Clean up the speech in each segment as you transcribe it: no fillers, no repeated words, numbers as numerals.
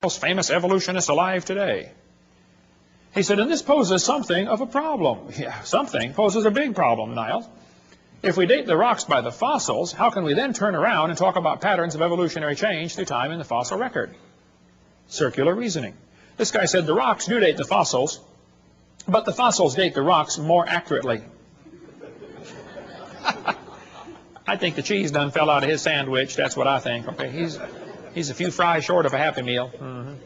most famous evolutionist alive today. He said, and this poses something of a problem. Yeah, something poses a big problem, Niles. If we date the rocks by the fossils, how can we then turn around and talk about patterns of evolutionary change through time in the fossil record? Circular reasoning. This guy said the rocks do date the fossils, but the fossils date the rocks more accurately. I think the cheese done fell out of his sandwich. That's what I think. Okay, he's a few fries short of a Happy Meal.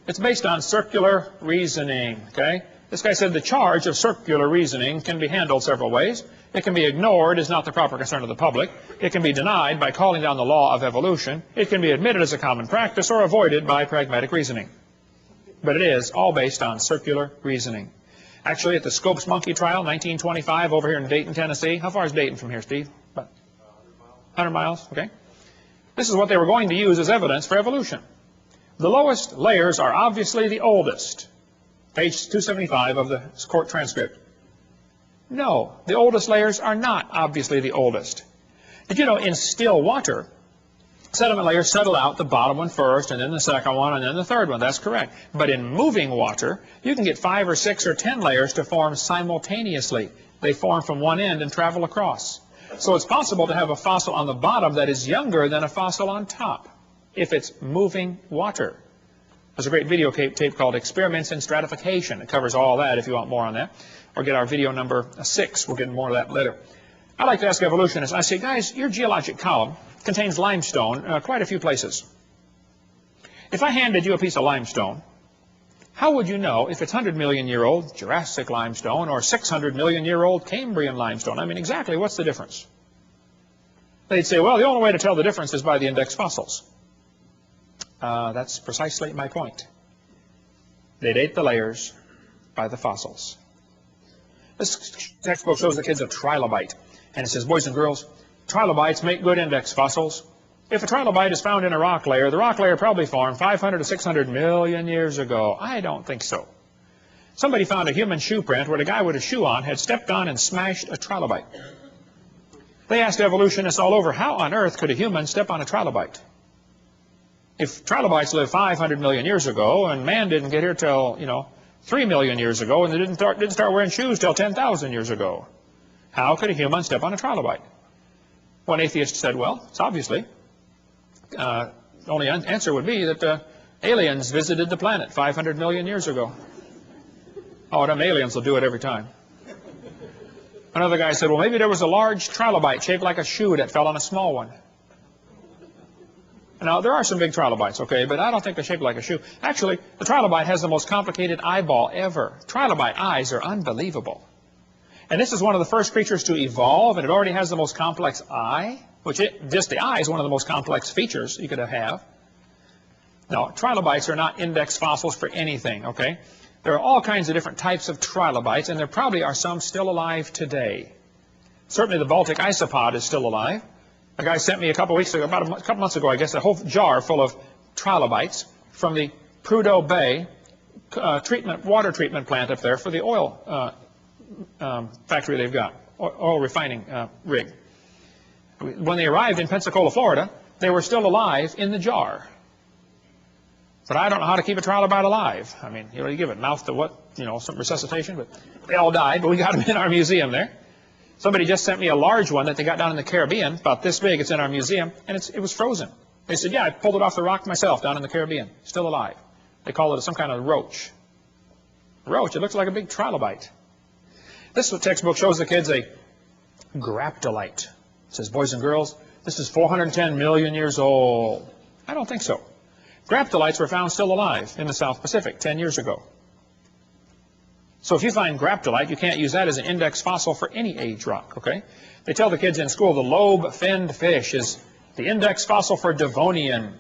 It's based on circular reasoning. Okay, this guy said the charge of circular reasoning can be handled several ways. It can be ignored as not the proper concern of the public. It can be denied by calling down the law of evolution. It can be admitted as a common practice or avoided by pragmatic reasoning. But it is all based on circular reasoning. Actually, at the Scopes monkey trial, 1925, over here in Dayton, Tennessee. How far is Dayton from here, Steve? About 100 miles. Okay. This is what they were going to use as evidence for evolution. The lowest layers are obviously the oldest. Page 275 of the court transcript. No, the oldest layers are not obviously the oldest. Did you know in still water, sediment layers settle out, the bottom one first, and then the second one, and then the third one? That's correct. But in moving water, you can get 5 or 6 or 10 layers to form simultaneously. They form from one end and travel across. So it's possible to have a fossil on the bottom that is younger than a fossil on top, if it's moving water. There's a great video tape called Experiments in Stratification. It covers all that if you want more on that. Or get our video number 6. We'll get more of that later. I like to ask evolutionists, I say, guys, your geologic column contains limestone quite a few places. If I handed you a piece of limestone, how would you know if it's 100 million year old Jurassic limestone or 600 million year old Cambrian limestone? I mean, exactly what's the difference? They'd say, well, the only way to tell the difference is by the index fossils. That's precisely my point. They date the layers by the fossils. This textbook shows the kids a trilobite. And it says, boys and girls, trilobites make good index fossils. If a trilobite is found in a rock layer, the rock layer probably formed 500 to 600 million years ago. I don't think so. Somebody found a human shoe print where the guy with a shoe on had stepped on and smashed a trilobite. They asked evolutionists all over, how on earth could a human step on a trilobite? If trilobites lived 500 million years ago and man didn't get here till, 3 million years ago, and they didn't start wearing shoes till 10,000 years ago, how could a human step on a trilobite? One atheist said, well, it's obviously. The only answer would be that aliens visited the planet 500 million years ago. Oh, them aliens will do it every time. Another guy said, well, maybe there was a large trilobite shaped like a shoe that fell on a small one. Now, there are some big trilobites, okay, but I don't think they're shaped like a shoe. Actually, the trilobite has the most complicated eyeball ever. Trilobite eyes are unbelievable. And this is one of the first creatures to evolve, and it already has the most complex eye, just the eye is one of the most complex features you could have. Now, trilobites are not index fossils for anything, okay? There are all kinds of different types of trilobites, and there probably are some still alive today. Certainly the Baltic isopod is still alive. A guy sent me a couple weeks ago, about a couple months ago, I guess, a whole jar full of trilobites from the Prudhoe Bay water treatment plant up there for the oil factory they've got, oil refining rig. When they arrived in Pensacola, Florida, they were still alive in the jar. But I don't know how to keep a trilobite alive. I mean, you give it mouth to what, some resuscitation, but they all died, but we got them in our museum there. Somebody just sent me a large one that they got down in the Caribbean, about this big. It's in our museum, and it was frozen. They said, yeah, I pulled it off the rock myself down in the Caribbean. Still alive. They call it some kind of roach. Roach, it looks like a big trilobite. This textbook shows the kids a graptolite. It says, boys and girls, this is 410 million years old. I don't think so. Graptolites were found still alive in the South Pacific 10 years ago. So if you find graptolite, you can't use that as an index fossil for any age rock, okay? They tell the kids in school the lobe-finned fish is the index fossil for Devonian,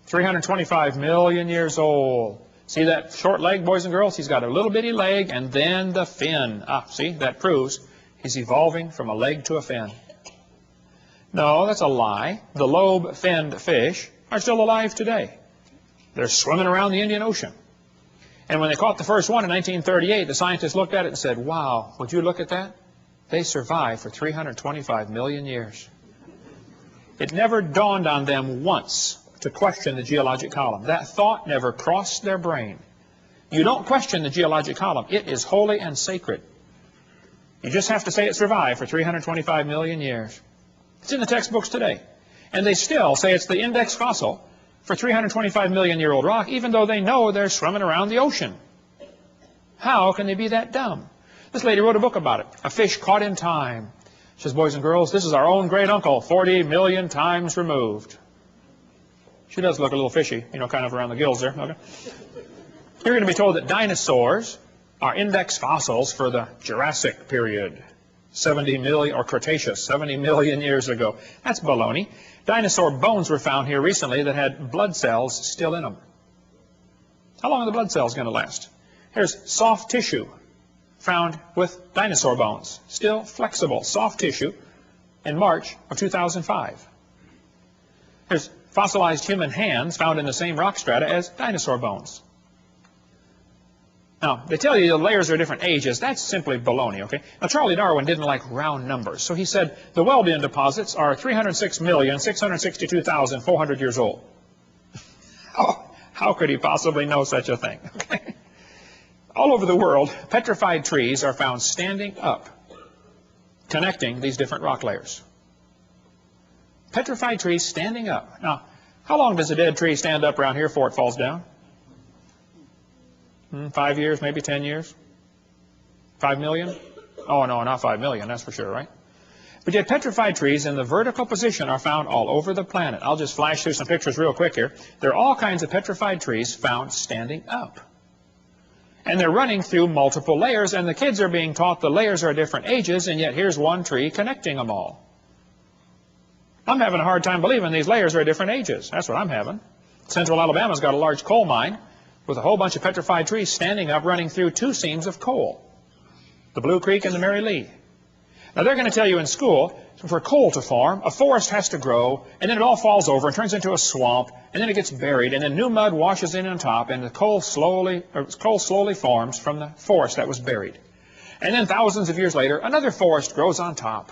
325 million years old. See that short leg, boys and girls? He's got a little bitty leg and then the fin. See, that proves he's evolving from a leg to a fin. No, that's a lie. The lobe-finned fish are still alive today. They're swimming around the Indian Ocean. And when they caught the first one in 1938, the scientists looked at it and said, wow, would you look at that? They survived for 325 million years. It never dawned on them once to question the geologic column. That thought never crossed their brain. You don't question the geologic column. It is holy and sacred. You just have to say it survived for 325 million years. It's in the textbooks today. And they still say it's the index fossil for 325 million year old rock, even though they know they're swimming around the ocean. How can they be that dumb? This lady wrote a book about it, A Fish Caught in Time. She says, boys and girls, this is our own great uncle, 40 million times removed. She does look a little fishy, you know, kind of around the gills there. Okay. You're going to be told that dinosaurs are index fossils for the Jurassic period, 70 million, or Cretaceous, 70 million years ago. That's baloney. Dinosaur bones were found here recently that had blood cells still in them. How long are the blood cells going to last? Here's soft tissue found with dinosaur bones, still flexible, soft tissue, in March of 2005. Here's fossilized human hands found in the same rock strata as dinosaur bones. Now, they tell you the layers are different ages. That's simply baloney, okay? Now, Charlie Darwin didn't like round numbers, so he said the Wealden deposits are 306,662,400 years old. How could he possibly know such a thing? Okay? All over the world, petrified trees are found standing up, connecting these different rock layers. Petrified trees standing up. Now, how long does a dead tree stand up around here before it falls down? 5 years, maybe 10 years? 5 million? Oh, no, not 5 million, that's for sure, right? But yet petrified trees in the vertical position are found all over the planet. I'll just flash through some pictures real quick here. There are all kinds of petrified trees found standing up. And they're running through multiple layers, and the kids are being taught the layers are different ages, and yet here's one tree connecting them all. I'm having a hard time believing these layers are different ages. That's what I'm having. Central Alabama's got a large coal mine with a whole bunch of petrified trees standing up running through two seams of coal, the Blue Creek and the Mary Lee. Now, they're going to tell you in school, for coal to form, a forest has to grow, and then it all falls over and turns into a swamp, and then it gets buried, and then new mud washes in on top, and the coal slowly forms from the forest that was buried. And then thousands of years later, another forest grows on top,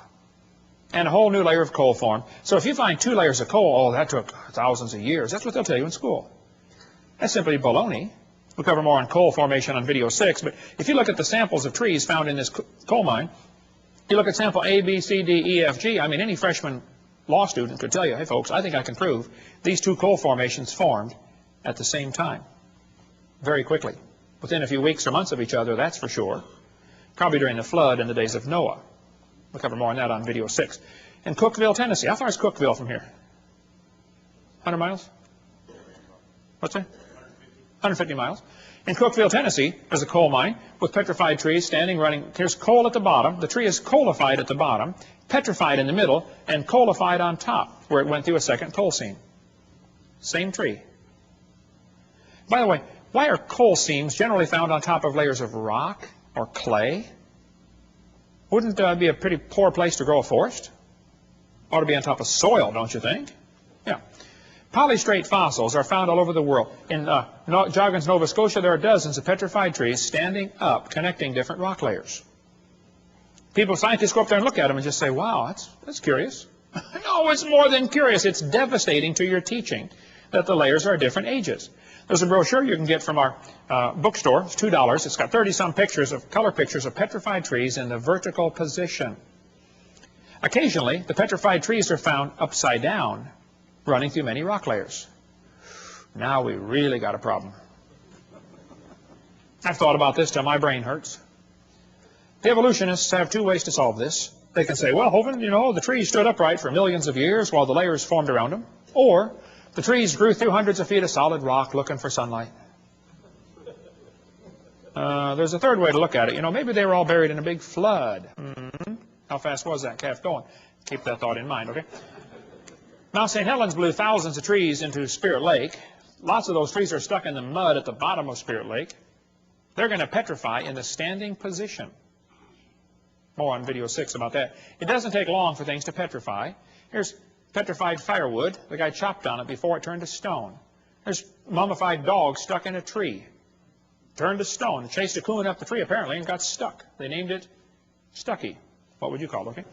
and a whole new layer of coal formed. So if you find 2 layers of coal, oh, that took thousands of years. That's what they'll tell you in school. That's simply baloney. We'll cover more on coal formation on video 6, but if you look at the samples of trees found in this coal mine, you look at sample A, B, C, D, E, F, G, I mean, any freshman law student could tell you, hey, folks, I think I can prove these 2 coal formations formed at the same time, very quickly, within a few weeks or months of each other, that's for sure, probably during the flood in the days of Noah. We'll cover more on that on video 6. In Cookeville, Tennessee. How far is Cookeville from here? 100 miles? What's that? 150 miles. In Cookeville, Tennessee, there's a coal mine with petrified trees standing, running. There's coal at the bottom. The tree is coalified at the bottom, petrified in the middle, and coalified on top, where it went through a second coal seam. Same tree. By the way, why are coal seams generally found on top of layers of rock or clay? Wouldn't be a pretty poor place to grow a forest? Ought to be on top of soil, don't you think? Yeah. Polystrate fossils are found all over the world. In Joggins, Nova Scotia, there are dozens of petrified trees standing up, connecting different rock layers. Scientists go up there and look at them and just say, wow, that's curious. No, it's more than curious. It's devastating to your teaching that the layers are different ages. There's a brochure you can get from our bookstore. It's $2. It's got 30-some color pictures of petrified trees in the vertical position. Occasionally, the petrified trees are found upside down, running through many rock layers. Now we really got a problem. I've thought about this till my brain hurts. The evolutionists have 2 ways to solve this. They can say, well, Hovind, you know, the trees stood upright for millions of years while the layers formed around them. Or the trees grew through hundreds of feet of solid rock looking for sunlight. There's a third way to look at it. You know, maybe they were all buried in a big flood. How fast was that calf going? Keep that thought in mind, okay? Mount St. Helens blew thousands of trees into Spirit Lake. Lots of those trees are stuck in the mud at the bottom of Spirit Lake. They're going to petrify in the standing position. More on video 6 about that. It doesn't take long for things to petrify. Here's petrified firewood. The guy chopped on it before it turned to stone. There's mummified dogs stuck in a tree. Turned to stone. Chased a coon up the tree apparently and got stuck. They named it Stucky. What would you call it, okay?